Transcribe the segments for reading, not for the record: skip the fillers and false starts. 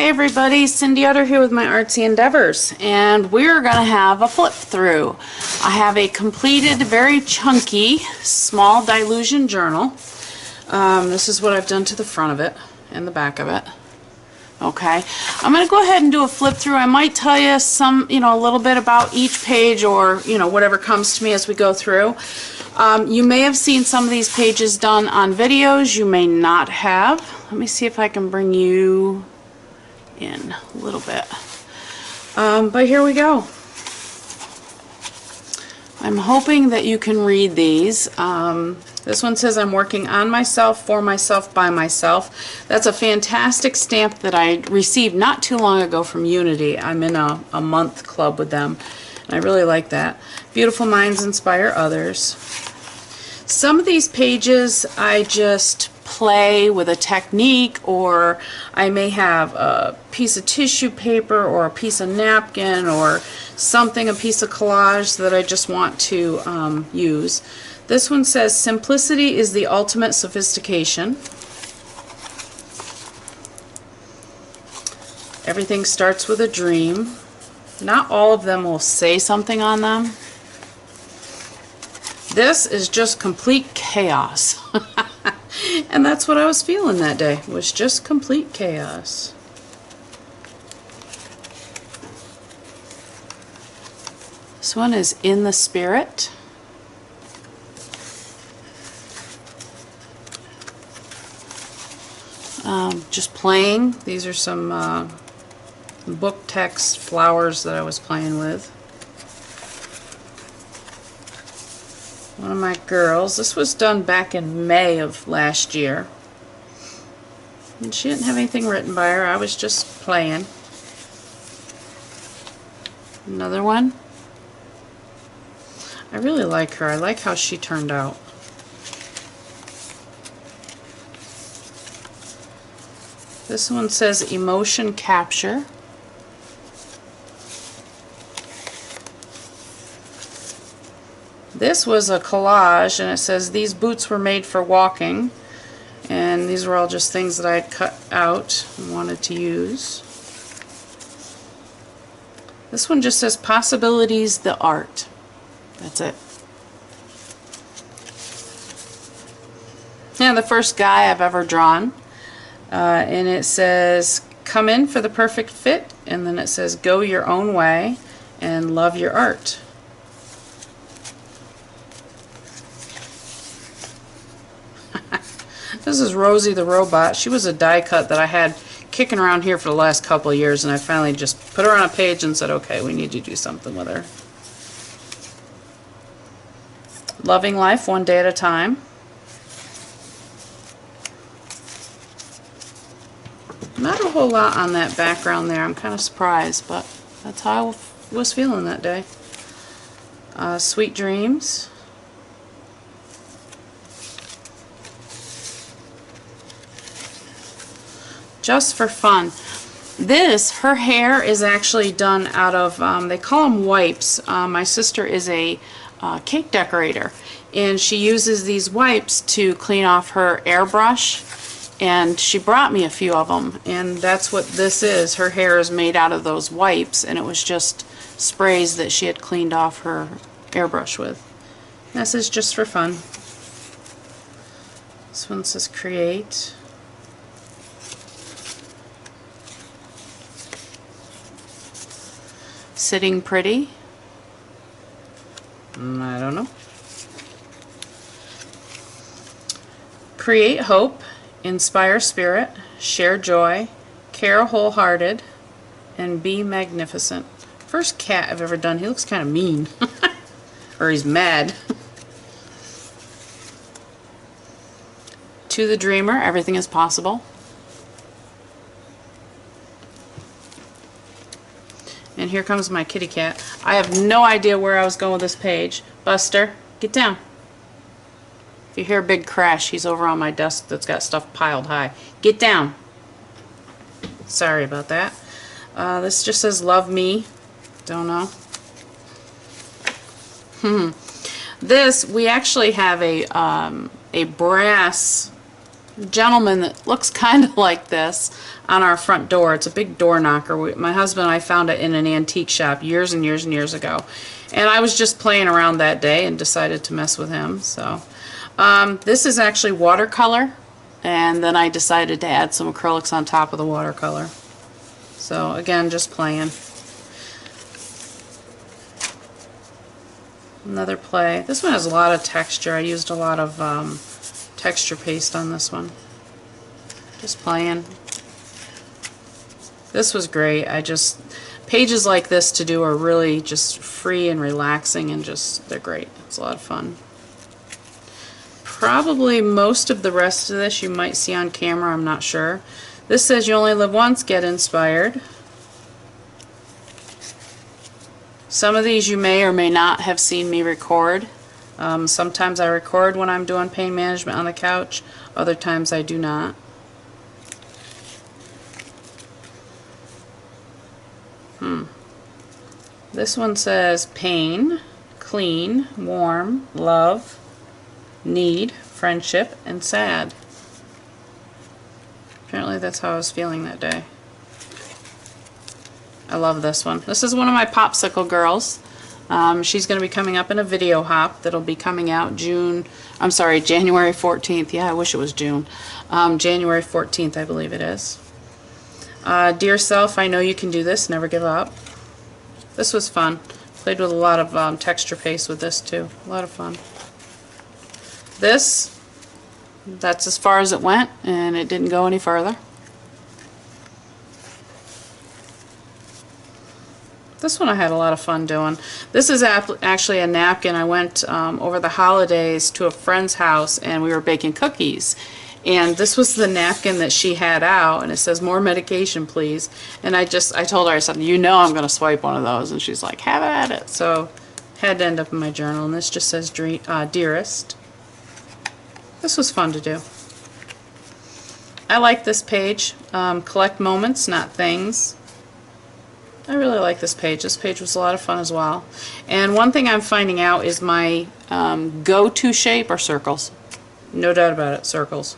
Hi everybody, Cindy Utter here with my artsy endeavors, and we're going to have a flip through. I have a completed, very chunky, small Dylusion journal. This is what I've done to the front of it and the back of it. Okay, I'm going to go ahead and do a flip through. I might tell you some, a little bit about each page, or whatever comes to me as we go through. You may have seen some of these pages done on videos. You may not have. Let me see if I can bring you in a little bit. But here we go. I'm hoping that you can read these. This one says, I'm working on myself, for myself, by myself. That's a fantastic stamp that I received not too long ago from Unity. I'm in a month club with them, and I really like that. Beautiful minds inspire others. Some of these pages I just play with a technique, or I may have a piece of tissue paper or a piece of napkin or something, a piece of collage that I just want to use. This one says, simplicity is the ultimate sophistication. Everything starts with a dream. Not all of them will say something on them. This is just complete chaos. And that's what I was feeling that day, was just complete chaos. This one is In the Spirit. Just playing. These are some book text flowers that I was playing with. One of my girls. This was done back in May of last year. And she didn't have anything written by her. I was just playing. Another one. I really like her. I like how she turned out. This one says Emotion Capture. This was a collage, and it says these boots were made for walking, and these were all just things that I had cut out and wanted to use. This one just says Possibilities, the Art. That's it. Now, the first guy I've ever drawn, and it says come in for the perfect fit, and then it says go your own way and love your art. This is Rosie the Robot. She was a die cut that I had kicking around here for the last couple of years, and I finally just put her on a page and said, okay, we need to do something with her. Loving life one day at a time. Not a whole lot on that background there. I'm kind of surprised, but that's how I was feeling that day. Sweet Dreams. Just for fun. This, her hair is actually done out of, they call them wipes. My sister is a cake decorator, and she uses these wipes to clean off her airbrush, and she brought me a few of them, and that's what this is. Her hair is made out of those wipes, and it was just sprays that she had cleaned off her airbrush with. This is just for fun. This one says Create. Sitting Pretty. I don't know. Create Hope, Inspire Spirit, Share Joy, Care Wholehearted, and Be Magnificent. First cat I've ever done. He looks kind of mean. Or he's mad. To the Dreamer, Everything is Possible. And here comes my kitty cat. I have no idea where I was going with this page. Buster, get down. If you hear a big crash, he's over on my desk that's got stuff piled high. Get down. Sorry about that. This just says Love Me. Don't know. This, we actually have a brass gentleman that looks kind of like this on our front door. It's a big door knocker. My husband and I found it in an antique shop years and years and years ago. And I was just playing around that day and decided to mess with him. So this is actually watercolor, and then I decided to add some acrylics on top of the watercolor. So again, just playing. Another play. This one has a lot of texture. I used a lot of texture paste on this one. Just playing. This was great. Pages like this to do are really just free and relaxing, and they're great. It's a lot of fun. Probably most of the rest of this you might see on camera, I'm not sure. This says you only live once, get inspired. Some of these you may or may not have seen me record. Sometimes I record when I'm doing pain management on the couch, other times I do not. This one says pain, clean, warm, love, need, friendship, and sad. Apparently that's how I was feeling that day. I love this one. This is one of my Popsicle girls. She's going to be coming up in a video hop that'll be coming out January 14th. Yeah, I wish it was June. January 14th, I believe it is. Dear self, I know you can do this. Never give up. This was fun. Played with a lot of texture paste with this too. A lot of fun. That's as far as it went, and it didn't go any further. This one I had a lot of fun doing. This is actually a napkin. I went over the holidays to a friend's house and we were baking cookies. And this was the napkin that she had out, and it says, "More medication, please." And I told her, I said, "You know I'm going to swipe one of those." And she's like, "Have at it." So had to end up in my journal, and this just says, "Dearest." This was fun to do. I like this page. Collect moments, not things. I really like this page. This page was a lot of fun as well. And one thing I'm finding out is my go-to shape are circles. No doubt about it, circles.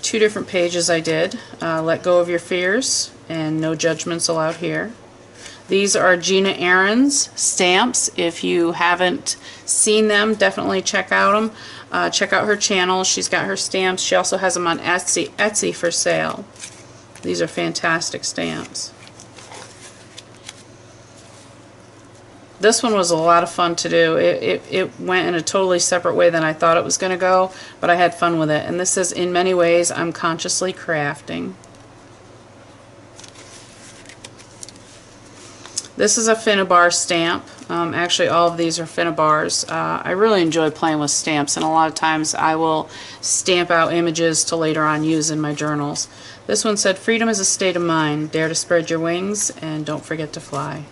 2 different pages I did. Let go of your fears and no judgments allowed here. These are Gina Aaron's stamps. If you haven't seen them, definitely check out them. Check out her channel. She's got her stamps. She also has them on Etsy for sale. These are fantastic stamps. This one was a lot of fun to do. It went in a totally separate way than I thought it was going to go, but I had fun with it. And this says, "In many ways, I'm consciously crafting." This is a Finnabar stamp. Actually, all of these are Finnabars. I really enjoy playing with stamps, and a lot of times I will stamp out images to later on use in my journals. This one said, "Freedom is a state of mind. Dare to spread your wings, and don't forget to fly."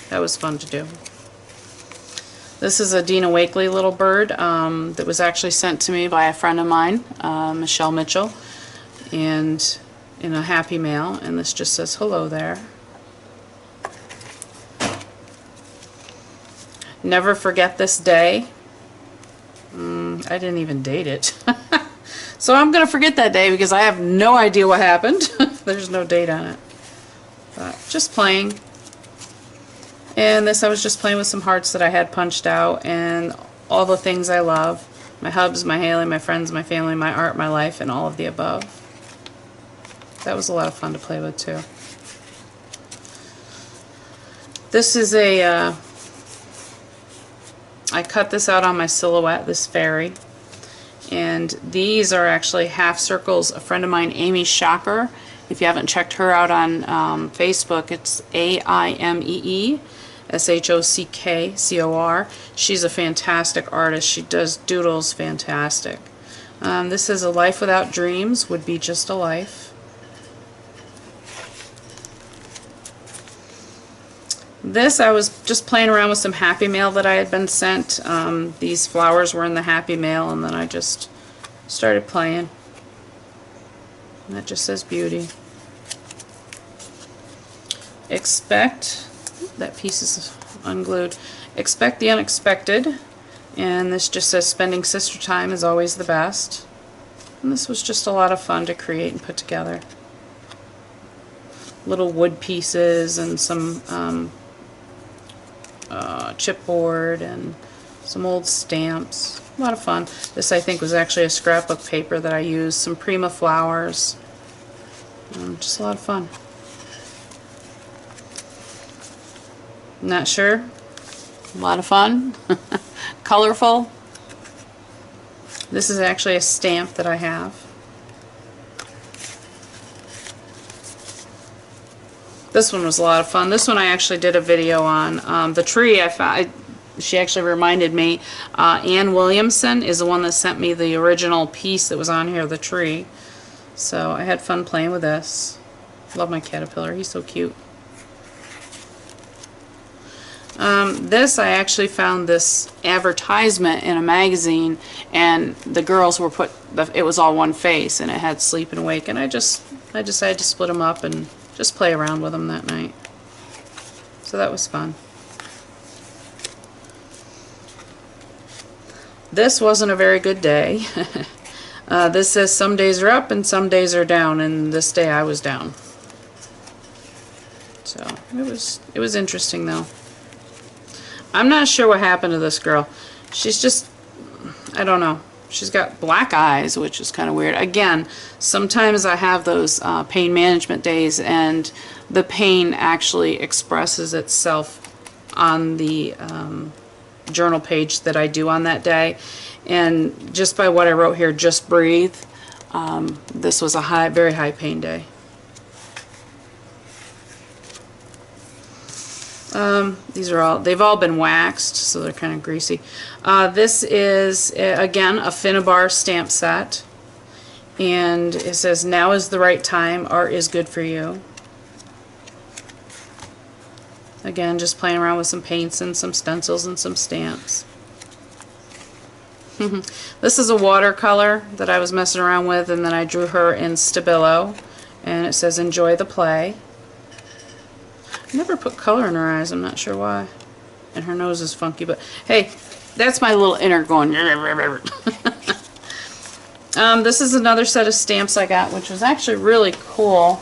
That was fun to do. This is a Dina Wakley little bird that was actually sent to me by a friend of mine, Michelle Mitchell, and in a happy mail, and this just says, "Hello there." Never forget this day. I didn't even date it. So I'm going to forget that day because I have no idea what happened. There's no date on it. But just playing. And this I was just playing with some hearts that I had punched out, and all the things I love. My hubs, my Haley, my friends, my family, my art, my life, and all of the above. That was a lot of fun to play with too. This is I cut this out on my silhouette, this fairy. And these are actually half circles. A friend of mine, Amy Shocker, if you haven't checked her out on Facebook, it's AIMEESHOCKCOR. She's a fantastic artist. She does doodles fantastic. This is, "A life without dreams would be just a life." This, I was just playing around with some Happy Mail that I had been sent. These flowers were in the Happy Mail, and then I just started playing. And that just says beauty. Expect, that piece is unglued. Expect the unexpected. And this just says spending sister time is always the best. And this was just a lot of fun to create and put together. Little wood pieces and some chipboard and some old stamps. A lot of fun. This, I think, was actually a scrapbook paper that I used. Some Prima flowers. Just a lot of fun. Not sure. A lot of fun. Colorful. This is actually a stamp that I have. This one was a lot of fun. This one I actually did a video on. The tree I found, she actually reminded me, Ann Williamson is the one that sent me the original piece that was on here, the tree. So I had fun playing with this. Love my caterpillar, he's so cute. This, I actually found this advertisement in a magazine, and the girls were it was all one face, and it had sleep and wake, and I decided to split them up and just play around with them that night. So that was fun. This wasn't a very good day. This says some days are up and some days are down, and this day I was down. So it was interesting though. I'm not sure what happened to this girl. She's just, I don't know. She's got black eyes, which is kind of weird. Again, sometimes I have those pain management days, and the pain actually expresses itself on the journal page that I do on that day. And just by what I wrote here, just breathe, this was a very high pain day. They've all been waxed, so they're kind of greasy. This is, again, a Finnabar stamp set. And it says, now is the right time, art is good for you. Again, just playing around with some paints and some stencils and some stamps. This is a watercolor that I was messing around with, and then I drew her in Stabilo. And it says, enjoy the play. I never put color in her eyes, I'm not sure why. And her nose is funky, but hey, that's my little inner going. This is another set of stamps I got, which was actually really cool.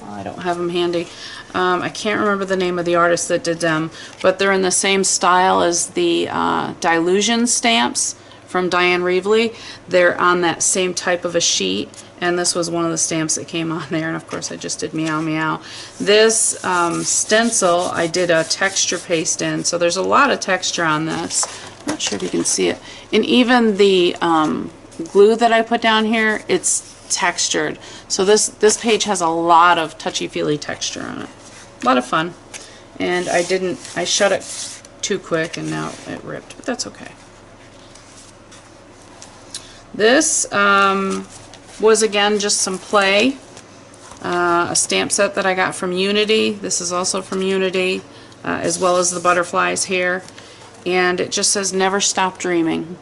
Oh, I don't have them handy. I can't remember the name of the artist that did them, but they're in the same style as the Dylusion stamps from Diane Reevely. They're on that same type of a sheet, and this was one of the stamps that came on there, and of course I just did meow meow. This stencil I did a texture paste in, so there's a lot of texture on this. I'm not sure if you can see it. And even the glue that I put down here, it's textured. So this page has a lot of touchy-feely texture on it. A lot of fun. And I shut it too quick and now it ripped, but that's okay. This was again just some play. A stamp set that I got from Unity. This is also from Unity, as well as the butterflies here. And it just says never stop dreaming.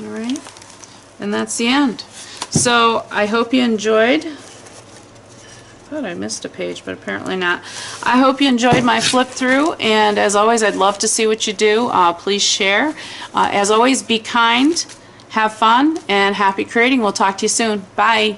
Alright, and that's the end. So I hope you enjoyed. I thought I missed a page, but apparently not. I hope you enjoyed my flip through, and as always, I'd love to see what you do. Please share. As always, be kind, have fun, and happy creating. We'll talk to you soon. Bye.